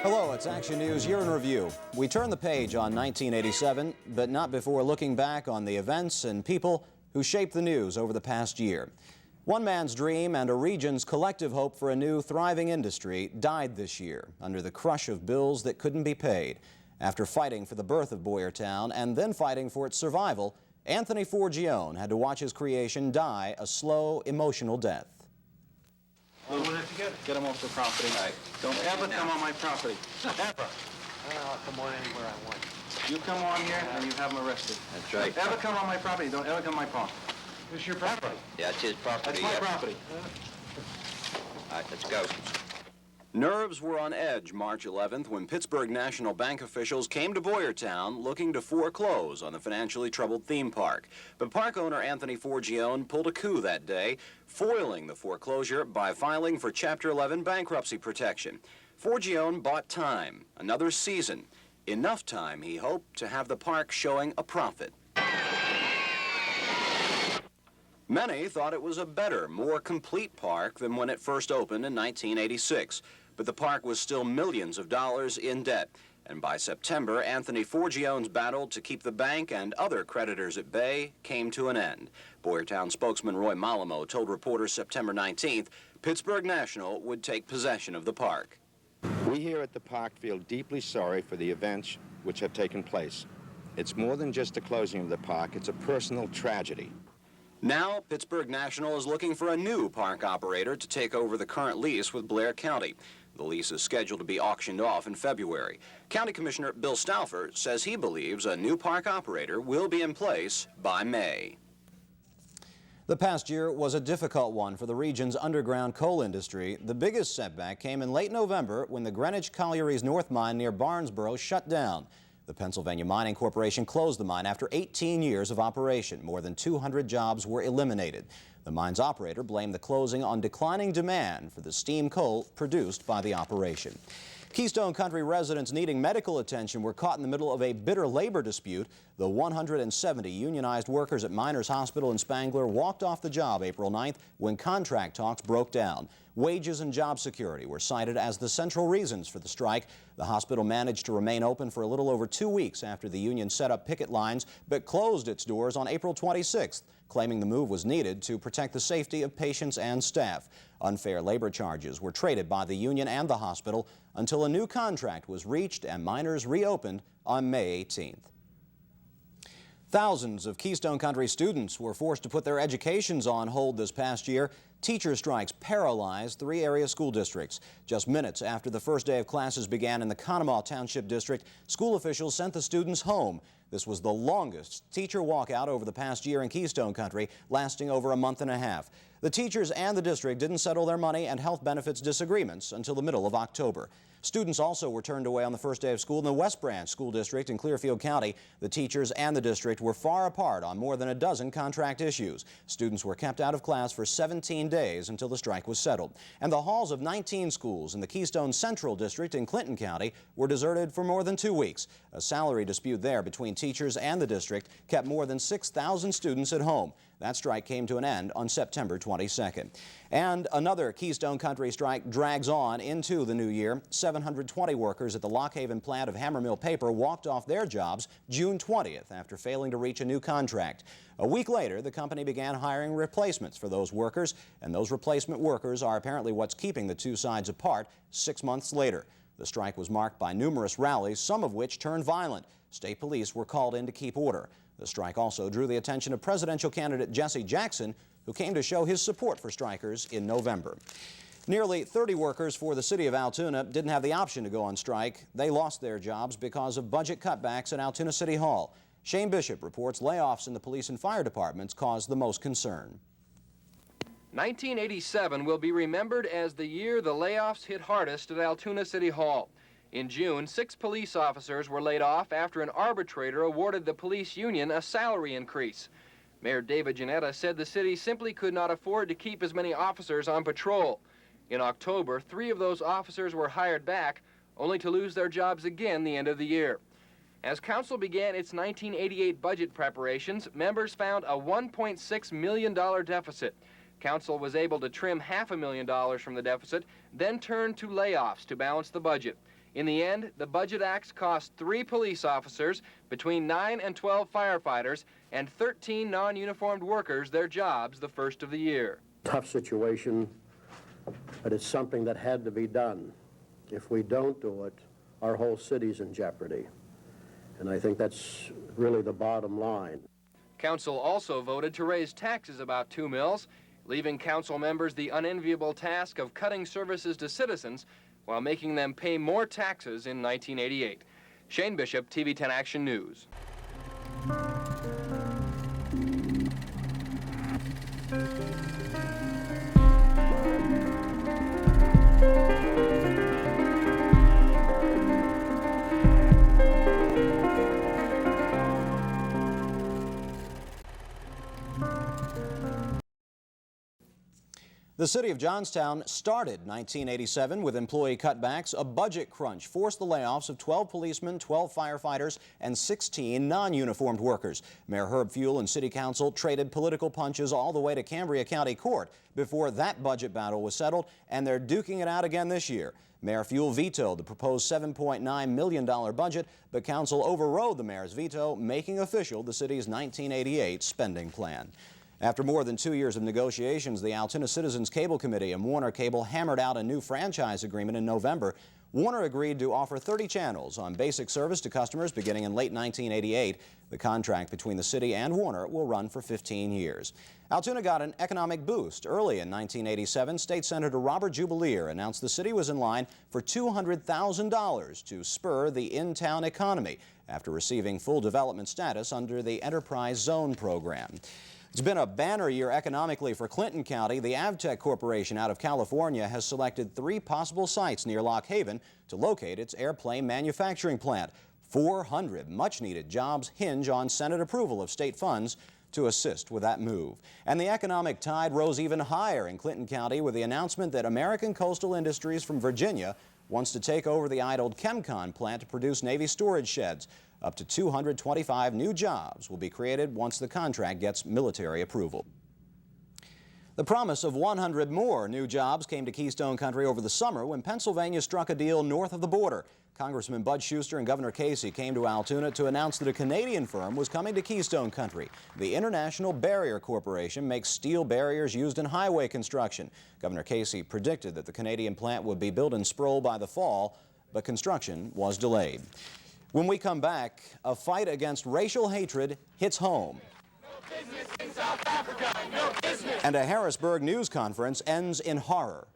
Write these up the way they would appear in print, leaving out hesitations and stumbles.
Hello, it's Action News Year in Review. We turn the page on 1987, but not before looking back on the events and people who shaped the news over the past year. One man's dream and a region's collective hope for a new, thriving industry died this year under the crush of bills that couldn't be paid. After fighting for the birth of Boyertown and then fighting for its survival, Anthony Forgione had to watch his creation die a slow, emotional death. What do we have to get him off the property. Right. Don't ever come on my property. Ever. I'll come on anywhere I want. You come on here and you have him arrested. That's right. Don't ever come on my property. Don't ever come on my park. This is your property. Yeah, it's his property. That's my property. All right, let's go. Nerves were on edge March 11th when Pittsburgh National Bank officials came to Boyertown looking to foreclose on the financially troubled theme park. But park owner Anthony Forgione pulled a coup that day, foiling the foreclosure by filing for Chapter 11 bankruptcy protection. Forgione bought time, another season. Enough time, he hoped, to have the park showing a profit. Many thought it was a better, more complete park than when it first opened in 1986. But the park was still millions of dollars in debt. And by September, Anthony Forgione's battle to keep the bank and other creditors at bay came to an end. Boyertown spokesman Roy Malamo told reporters September 19th Pittsburgh National would take possession of the park. We here at the park feel deeply sorry for the events which have taken place. It's more than just the closing of the park, it's a personal tragedy. Now, Pittsburgh National is looking for a new park operator to take over the current lease with Blair County. The lease is scheduled to be auctioned off in February. County Commissioner Bill Stauffer says he believes a new park operator will be in place by May. The past year was a difficult one for the region's underground coal industry. The biggest setback came in late November when the Greenwich Colliery's North Mine near Barnesboro shut down. The Pennsylvania Mining Corporation closed the mine after 18 years of operation. More than 200 jobs were eliminated. The mine's operator blamed the closing on declining demand for the steam coal produced by the operation. Keystone Country residents needing medical attention were caught in the middle of a bitter labor dispute. The 170 unionized workers at Miners Hospital in Spangler walked off the job April 9th when contract talks broke down. Wages and job security were cited as the central reasons for the strike. The hospital managed to remain open for a little over 2 weeks after the union set up picket lines, but closed its doors on April 26th, claiming the move was needed to protect the safety of patients and staff. Unfair labor charges were traded by the union and the hospital until a new contract was reached and Miners reopened on May 18th. Thousands of Keystone Country students were forced to put their educations on hold this past year. Teacher strikes paralyzed 3 area school districts. Just minutes after the first day of classes began in the Conemaugh Township District, school officials sent the students home. This was the longest teacher walkout over the past year in Keystone Country, lasting over a month and a half. The teachers and the district didn't settle their money and health benefits disagreements until the middle of October. Students also were turned away on the first day of school in the West Branch School District in Clearfield County. The teachers and the district were far apart on more than a dozen contract issues. Students were kept out of class for 17 days until the strike was settled. And the halls of 19 schools in the Keystone Central District in Clinton County were deserted for more than 2 weeks. A salary dispute there between teachers and the district kept more than 6,000 students at home. That strike came to an end on September 22nd. And another Keystone Country strike drags on into the new year. 720 workers at the Lock Haven plant of Hammer Mill Paper walked off their jobs June 20th after failing to reach a new contract. A week later, the company began hiring replacements for those workers, and those replacement workers are apparently what's keeping the two sides apart 6 months later. The strike was marked by numerous rallies, some of which turned violent. State police were called in to keep order. The strike also drew the attention of presidential candidate Jesse Jackson, who came to show his support for strikers in November. Nearly 30 workers for the city of Altoona didn't have the option to go on strike. They lost their jobs because of budget cutbacks at Altoona City Hall. Shane Bishop reports layoffs in the police and fire departments caused the most concern. 1987 will be remembered as the year the layoffs hit hardest at Altoona City Hall. In June, 6 police officers were laid off after an arbitrator awarded the police union a salary increase. Mayor David Janetta said the city simply could not afford to keep as many officers on patrol. In October, 3 of those officers were hired back, only to lose their jobs again the end of the year. As council began its 1988 budget preparations, members found a $1.6 million deficit. Council was able to trim $500,000 from the deficit, then turned to layoffs to balance the budget. In the end, the Budget Acts cost 3 police officers, between 9 and 12 firefighters, and 13 non-uniformed workers their jobs the first of the year. Tough situation, but it's something that had to be done. If we don't do it, our whole city's in jeopardy. And I think that's really the bottom line. Council also voted to raise taxes about 2 mills, leaving council members the unenviable task of cutting services to citizens while making them pay more taxes in 1988. Shane Bishop, TV 10 Action News. The city of Johnstown started 1987 with employee cutbacks. A budget crunch forced the layoffs of 12 policemen, 12 firefighters, and 16 non-uniformed workers. Mayor Herb Fuel and City Council traded political punches all the way to Cambria County Court before that budget battle was settled, and they're duking it out again this year. Mayor Fuel vetoed the proposed $7.9 million budget, but council overrode the mayor's veto, making official the city's 1988 spending plan. After more than 2 years of negotiations, the Altoona Citizens Cable Committee and Warner Cable hammered out a new franchise agreement in November. Warner agreed to offer 30 channels on basic service to customers beginning in late 1988. The contract between the city and Warner will run for 15 years. Altoona got an economic boost. Early in 1987, State Senator Robert Jubileer announced the city was in line for $200,000 to spur the in-town economy after receiving full development status under the Enterprise Zone program. It's been a banner year economically for Clinton County. The Avtech Corporation out of California has selected 3 possible sites near Lock Haven to locate its airplane manufacturing plant. 400 much-needed jobs hinge on Senate approval of state funds to assist with that move. And the economic tide rose even higher in Clinton County with the announcement that American Coastal Industries from Virginia wants to take over the idled ChemCon plant to produce Navy storage sheds. Up to 225 new jobs will be created once the contract gets military approval. The promise of 100 more new jobs came to Keystone Country over the summer when Pennsylvania struck a deal north of the border. Congressman Bud Schuster and Governor Casey came to Altoona to announce that a Canadian firm was coming to Keystone Country. The International Barrier Corporation makes steel barriers used in highway construction. Governor Casey predicted that the Canadian plant would be built in Sproul by the fall, but construction was delayed. When we come back, a fight against racial hatred hits home. No business in South Africa, no business. And a Harrisburg news conference ends in horror.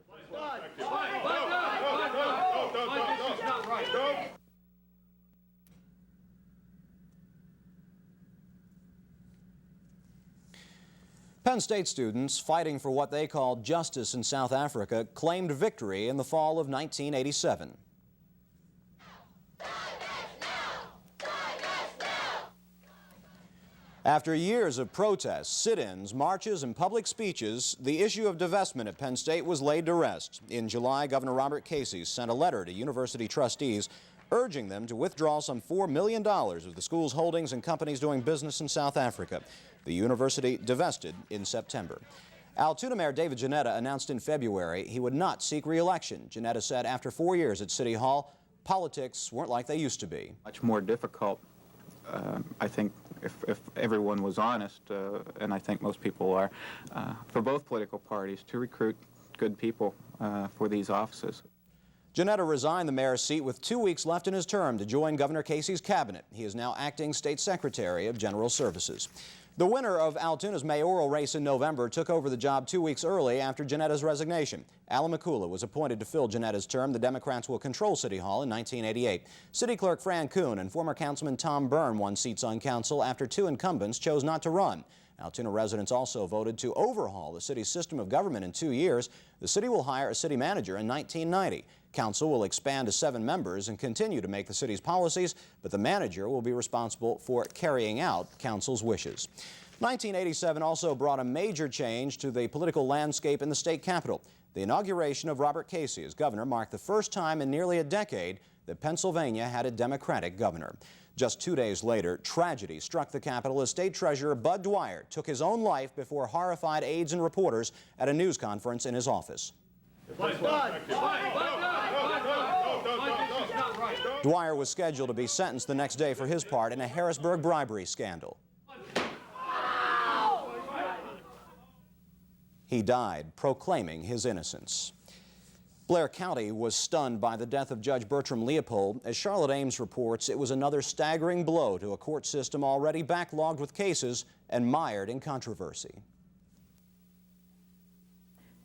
Penn State students fighting for what they called justice in South Africa claimed victory in the fall of 1987. After years of protests, sit-ins, marches, and public speeches, the issue of divestment at Penn State was laid to rest. In July, Governor Robert Casey sent a letter to university trustees urging them to withdraw some $4 million of the school's holdings in companies doing business in South Africa. The university divested in September. Altoona Mayor David Janetta announced in February he would not seek re-election. Janetta said after 4 years at City Hall, politics weren't like they used to be. Much more difficult, I think, if everyone was honest, and I think most people are, for both political parties to recruit good people for these offices. Janetta resigned the mayor's seat with 2 weeks left in his term to join Governor Casey's cabinet. He is now acting State Secretary of General Services. The winner of Altoona's mayoral race in November took over the job 2 weeks early after Janetta's resignation. Alan McCullough was appointed to fill Janetta's term. The Democrats will control City Hall in 1988. City Clerk Fran Kuhn and former Councilman Tom Byrne won seats on council after 2 incumbents chose not to run. Altoona residents also voted to overhaul the city's system of government in 2 years. The city will hire a city manager in 1990. Council will expand to 7 members and continue to make the city's policies, but the manager will be responsible for carrying out council's wishes. 1987 also brought a major change to the political landscape in the state capitol. The inauguration of Robert Casey as governor marked the first time in nearly a decade that Pennsylvania had a Democratic governor. Just 2 days later, tragedy struck the Capitol as State Treasurer Bud Dwyer took his own life before horrified aides and reporters at a news conference in his office. Dwyer was scheduled to be sentenced the next day for his part in a Harrisburg bribery scandal. He died proclaiming his innocence. Blair County was stunned by the death of Judge Bertram Leopold. As Charlotte Ames reports, it was another staggering blow to a court system already backlogged with cases and mired in controversy.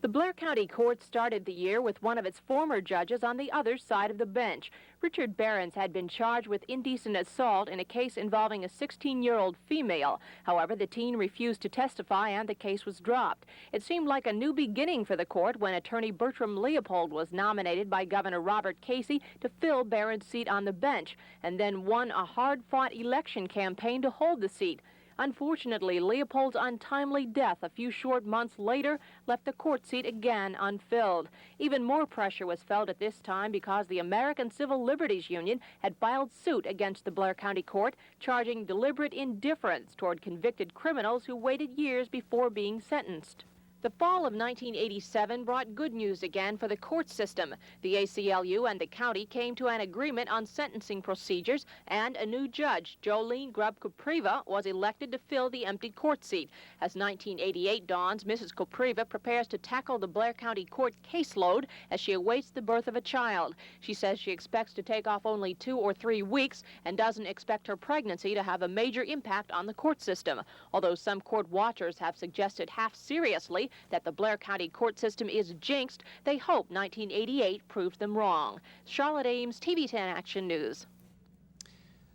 The Blair County Court started the year with one of its former judges on the other side of the bench. Richard Behrens had been charged with indecent assault in a case involving a 16-year-old female. However, the teen refused to testify and the case was dropped. It seemed like a new beginning for the court when attorney Bertram Leopold was nominated by Governor Robert Casey to fill Behrens' seat on the bench and then won a hard-fought election campaign to hold the seat. Unfortunately, Leopold's untimely death a few short months later left the court seat again unfilled. Even more pressure was felt at this time because the American Civil Liberties Union had filed suit against the Blair County Court, charging deliberate indifference toward convicted criminals who waited years before being sentenced. The fall of 1987 brought good news again for the court system. The ACLU and the county came to an agreement on sentencing procedures, and a new judge, Jolene Grubb-Kopriva, was elected to fill the empty court seat. As 1988 dawns, Mrs. Kopriva prepares to tackle the Blair County Court caseload as she awaits the birth of a child. She says she expects to take off only 2 or 3 weeks and doesn't expect her pregnancy to have a major impact on the court system. Although some court watchers have suggested half seriously that the Blair County court system is jinxed, they hope 1988 proved them wrong. Charlotte Ames, TV 10 Action News.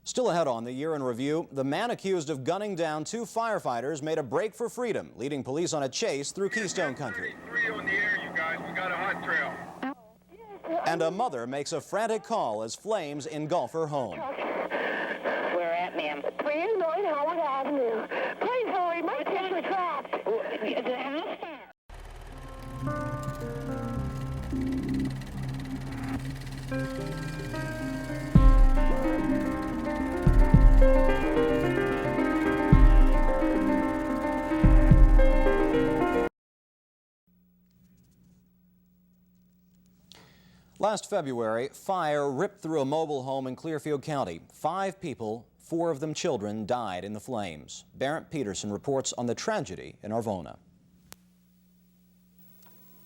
Still ahead on the year in review, the man accused of gunning down 2 firefighters made a break for freedom, leading police on a chase through Keystone Country. 3 on the air, you guys. We got a hot trail. And a mother makes a frantic call as flames engulf her home. Where at, ma'am? 309 Howard Avenue. Please hurry, my kids are trapped. The house fire. Last February, fire ripped through a mobile home in Clearfield County. 5 people, 4 of them children, died in the flames. Barrett Peterson reports on the tragedy in Arvona.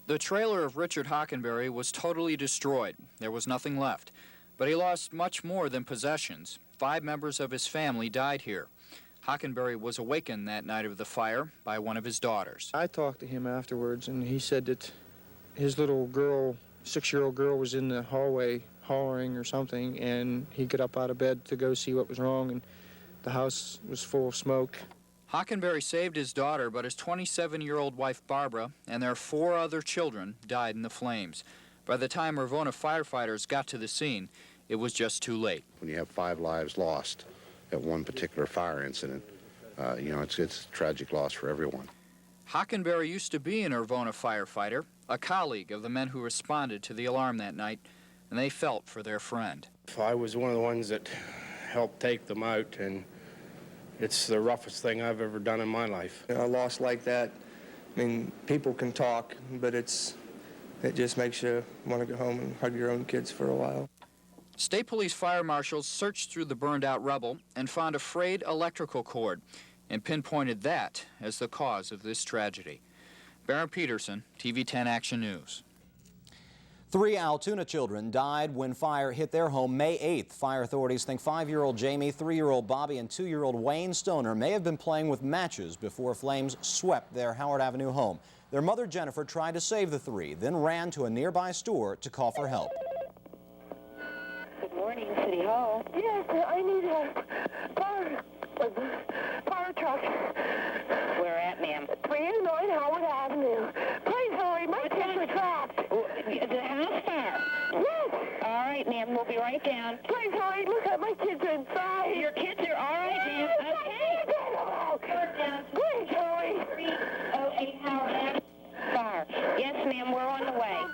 The trailer of Richard Hockenberry was totally destroyed. There was nothing left. But he lost much more than possessions. 5 members of his family died here. Hockenberry was awakened that night of the fire by one of his daughters. I talked to him afterwards, and he said that his little girl, 6-year-old girl, was in the hallway hollering or something, and he got up out of bed to go see what was wrong, and the house was full of smoke. Hockenberry saved his daughter, but his 27-year-old wife Barbara and their 4 other children died in the flames. By the time Arvona firefighters got to the scene, it was just too late. When you have 5 lives lost at one particular fire incident, you know, it's a tragic loss for everyone. Hockenberry used to be an Arvona firefighter, a colleague of the men who responded to the alarm that night, and they felt for their friend. I was one of the ones that helped take them out, and it's the roughest thing I've ever done in my life. A loss like that, I mean, people can talk, but it just makes you want to go home and hug your own kids for a while. State Police fire marshals searched through the burned-out rubble and found a frayed electrical cord and pinpointed that as the cause of this tragedy. Barrett Peterson, TV 10 Action News. 3 Altoona children died when fire hit their home May 8th. Fire authorities think 5-year-old Jamie, 3-year-old Bobby, and 2-year-old Wayne Stoner may have been playing with matches before flames swept their Howard Avenue home. Their mother, Jennifer, tried to save the 3, then ran to a nearby store to call for help. Good morning, City Hall. Yes, I need a fire truck. Where at, ma'am? 309 Howard Avenue. Please hurry, my kids are trapped. The house fire. Yes. All right, ma'am, we'll be right down. Please hurry, look at my kids are inside. Your kids are all right, ma'am. Okay. Please hurry. 308 Howard Avenue. Fire. Yes, ma'am, we're on the way.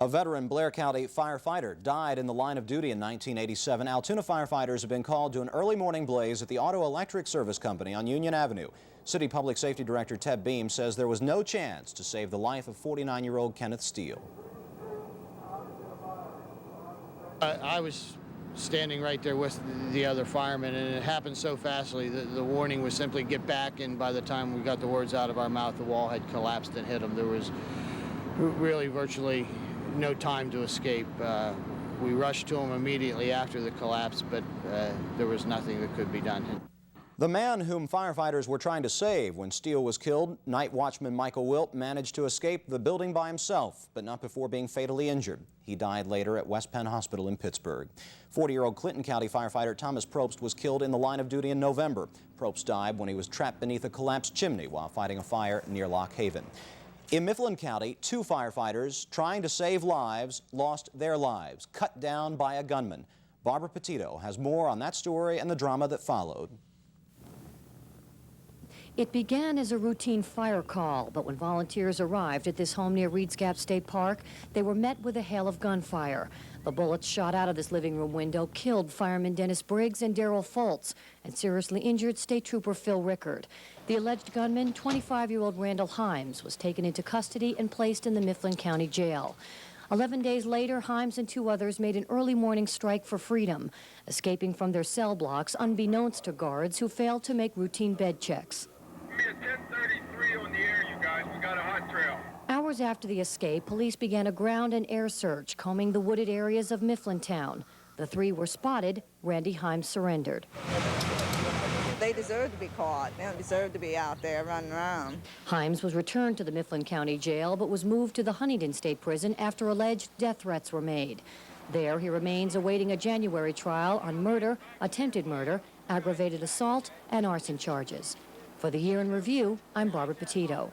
A veteran Blair County firefighter died in the line of duty in 1987. Altoona firefighters have been called to an early morning blaze at the Auto Electric Service Company on Union Avenue. City Public Safety Director Ted Beam says there was no chance to save the life of 49-year-old Kenneth Steele. I was standing right there with the other firemen, and it happened so fastly that the warning was simply get back, and by the time we got the words out of our mouth, the wall had collapsed and hit him. There was really virtually no time to escape. We rushed to him immediately after the collapse, but there was nothing that could be done. The man whom firefighters were trying to save when Steele was killed, night watchman Michael Wilt, managed to escape the building by himself, but not before being fatally injured. He died later at West Penn Hospital in Pittsburgh. 40-year-old Clinton County firefighter Thomas Probst was killed in the line of duty in November. Probst died when he was trapped beneath a collapsed chimney while fighting a fire near Lock Haven. In Mifflin County, 2 firefighters trying to save lives lost their lives, cut down by a gunman. Barbara Petito has more on that story and the drama that followed. It began as a routine fire call, but when volunteers arrived at this home near Reeds Gap State Park, they were met with a hail of gunfire. The bullets shot out of this living room window killed firemen Dennis Briggs and Darrell Foltz and seriously injured State Trooper Phil Rickard. The alleged gunman, 25-year-old Randall Himes, was taken into custody and placed in the Mifflin County Jail. 11 days later, Himes and 2 others made an early morning strike for freedom, escaping from their cell blocks unbeknownst to guards who failed to make routine bed checks. Be at 10:33 on the air, you guys. We got a hot trail. Hours after the escape, police began a ground and air search, combing the wooded areas of Mifflin Town. The 3 were spotted. Randy Himes surrendered. They deserve to be caught. They don't deserve to be out there running around. Himes was returned to the Mifflin County Jail, but was moved to the Huntington State Prison after alleged death threats were made. There, he remains awaiting a January trial on murder, attempted murder, aggravated assault, and arson charges. For the Year in Review, I'm Barbara Petito.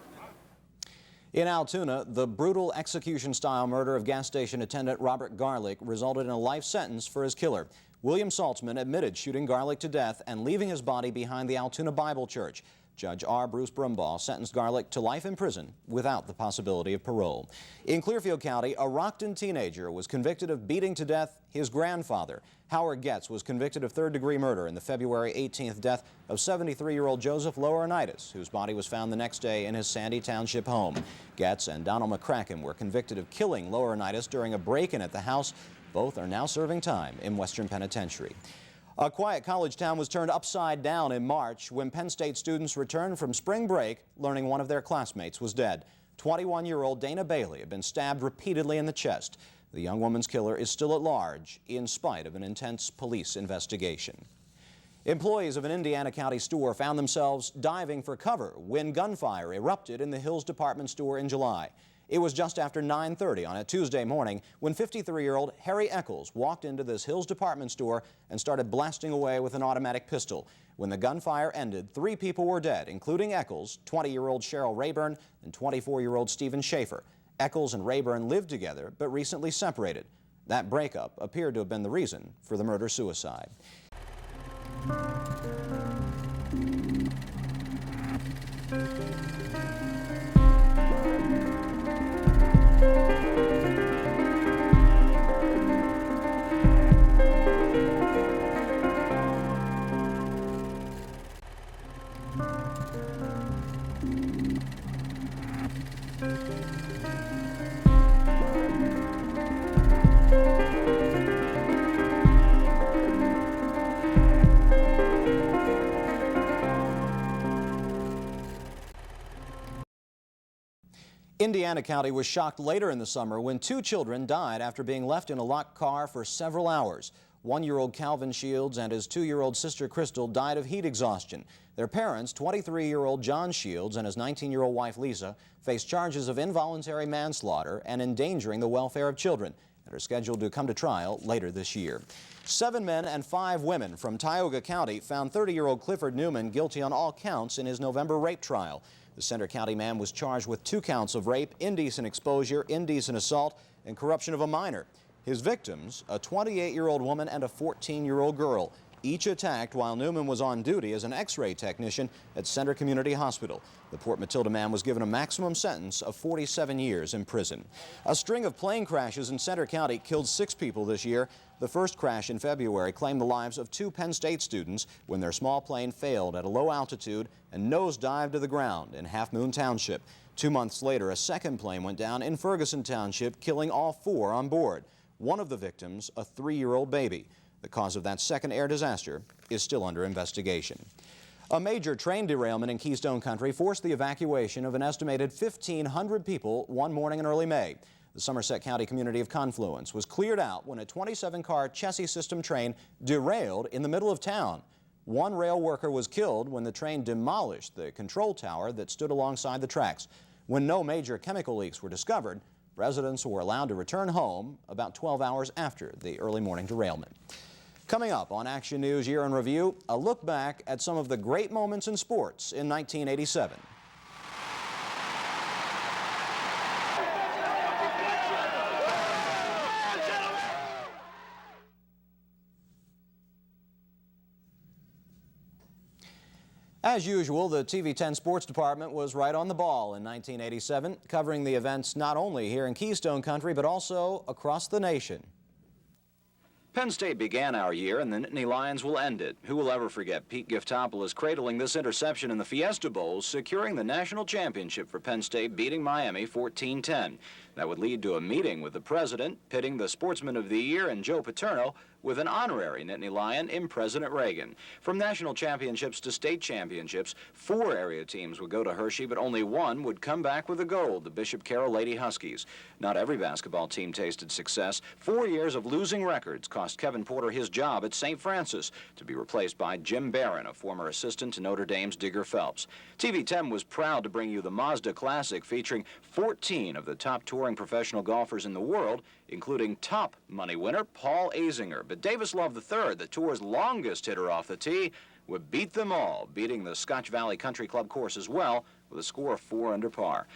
In Altoona, the brutal execution-style murder of gas station attendant Robert Garlick resulted in a life sentence for his killer. William Saltzman admitted shooting Garlick to death and leaving his body behind the Altoona Bible Church. Judge R. Bruce Brumbaugh sentenced Garlick to life in prison without the possibility of parole. In Clearfield County, a Rockton teenager was convicted of beating to death his grandfather. Howard Getz was convicted of third-degree murder in the February 18th death of 73-year-old Joseph Laurinaitis, whose body was found the next day in his Sandy Township home. Getz and Donald McCracken were convicted of killing Laurinaitis during a break-in at the house. Both are now serving time in Western Penitentiary. A quiet college town was turned upside down in March when Penn State students returned from spring break learning one of their classmates was dead. 21-year-old Dana Bailey had been stabbed repeatedly in the chest. The young woman's killer is still at large in spite of an intense police investigation. Employees of an Indiana County store found themselves diving for cover when gunfire erupted in the Hills department store in July. It was just after 9:30 on a Tuesday morning when 53-year-old Harry Eccles walked into this Hills department store and started blasting away with an automatic pistol. When the gunfire ended, 3 people were dead, including Eccles, 20-year-old Cheryl Rayburn, and 24-year-old Stephen Schaefer. Eccles and Rayburn lived together but recently separated. That breakup appeared to have been the reason for the murder-suicide. Indiana County was shocked later in the summer when 2 children died after being left in a locked car for several hours. 1-year-old Calvin Shields and his 2-year-old sister Crystal died of heat exhaustion. Their parents, 23-year-old John Shields and his 19-year-old wife Lisa, face charges of involuntary manslaughter and endangering the welfare of children and are scheduled to come to trial later this year. 7 men and 5 women from Tioga County found 30-year-old Clifford Newman guilty on all counts in his November rape trial. The Center County man was charged with 2 counts of rape, indecent exposure, indecent assault, and corruption of a minor. His victims, a 28-year-old woman and a 14-year-old girl. each attacked while Newman was on duty as an X-ray technician at Center Community Hospital. The Port Matilda man was given a maximum sentence of 47 years in prison. A string of plane crashes in Center County killed 6 people this year. The first crash in February claimed the lives of 2 Penn State students when their small plane failed at a low altitude and nosedived to the ground in Half Moon Township. 2 months later, a second plane went down in Ferguson Township, killing all 4 on board. One of the victims, a 3-year-old baby. The cause of that second air disaster is still under investigation. A major train derailment in Keystone Country forced the evacuation of an estimated 1,500 people one morning in early May. The Somerset County community of Confluence was cleared out when a 27-car chassis system train derailed in the middle of town. One rail worker was killed when the train demolished the control tower that stood alongside the tracks. When no major chemical leaks were discovered, residents were allowed to return home about 12 hours after the early morning derailment. Coming up on Action News Year in Review, a look back at some of the great moments in sports in 1987. As usual, the TV 10 Sports Department was right on the ball in 1987, covering the events not only here in Keystone Country, but also across the nation. Penn State began our year, and the Nittany Lions will end it. Who will ever forget Pete Giftopoulos cradling this interception in the Fiesta Bowl, securing the national championship for Penn State, beating Miami 14-10. That would lead to a meeting with the president, pitting the Sportsman of the Year and Joe Paterno with an honorary Nittany Lion in President Reagan. From national championships to state championships, 4 area teams would go to Hershey, but only one would come back with the gold, the Bishop Carroll Lady Huskies. Not every basketball team tasted success. 4 years of losing records cost Kevin Porter his job at St. Francis, to be replaced by Jim Barron, a former assistant to Notre Dame's Digger Phelps. TV 10 was proud to bring you the Mazda Classic, featuring 14 of the top touring professional golfers in the world, including top money winner Paul Azinger. But Davis Love III, the tour's longest hitter off the tee, would beat them all, beating the Scotch Valley Country Club course as well with a score of 4 under par.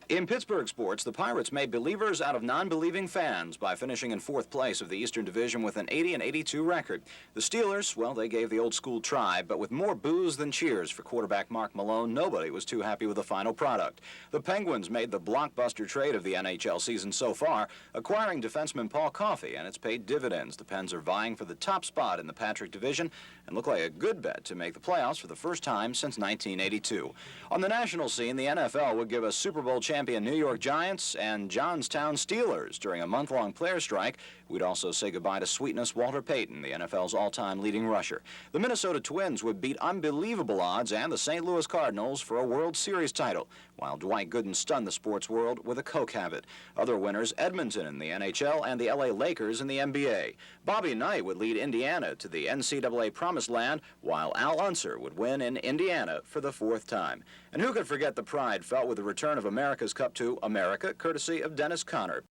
In Pittsburgh sports, the Pirates made believers out of non-believing fans by finishing in 4th place of the Eastern Division with an 80-82 record. The Steelers, well, they gave the old school try, but with more boos than cheers for quarterback Mark Malone, nobody was too happy with the final product. The Penguins made the blockbuster trade of the NHL season so far, acquiring defenseman Paul Coffey, and it's paid dividends. The Pens are vying for the top spot in the Patrick Division and look like a good bet to make the playoffs for the first time since 1982. On the national scene, the NFL would give us Super Bowl champion New York Giants and Johnstown Steelers during a month-long player strike. We'd also say goodbye to Sweetness Walter Payton, the NFL's all-time leading rusher. The Minnesota Twins would beat unbelievable odds and the St. Louis Cardinals for a World Series title, while Dwight Gooden stunned the sports world with a coke habit. Other winners, Edmonton in the NHL and the LA Lakers in the NBA. Bobby Knight would lead Indiana to the NCAA Promised Land, while Al Unser would win in Indiana for the 4th time. And who could forget the pride felt with the return of America's Cup to America, courtesy of Dennis Conner.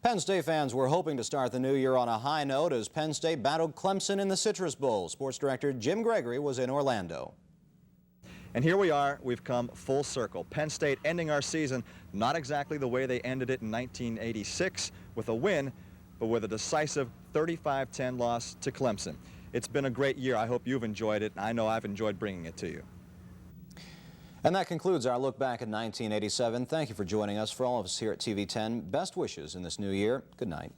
Penn State fans were hoping to start the new year on a high note as Penn State battled Clemson in the Citrus Bowl. Sports director Jim Gregory was in Orlando. And here we are, we've come full circle. Penn State ending our season not exactly the way they ended it in 1986 with a win, but with a decisive 35-10 loss to Clemson. It's been a great year. I hope you've enjoyed it. I know I've enjoyed bringing it to you. And that concludes our look back at 1987. Thank you for joining us. For all of us here at TV 10, best wishes in this new year. Good night.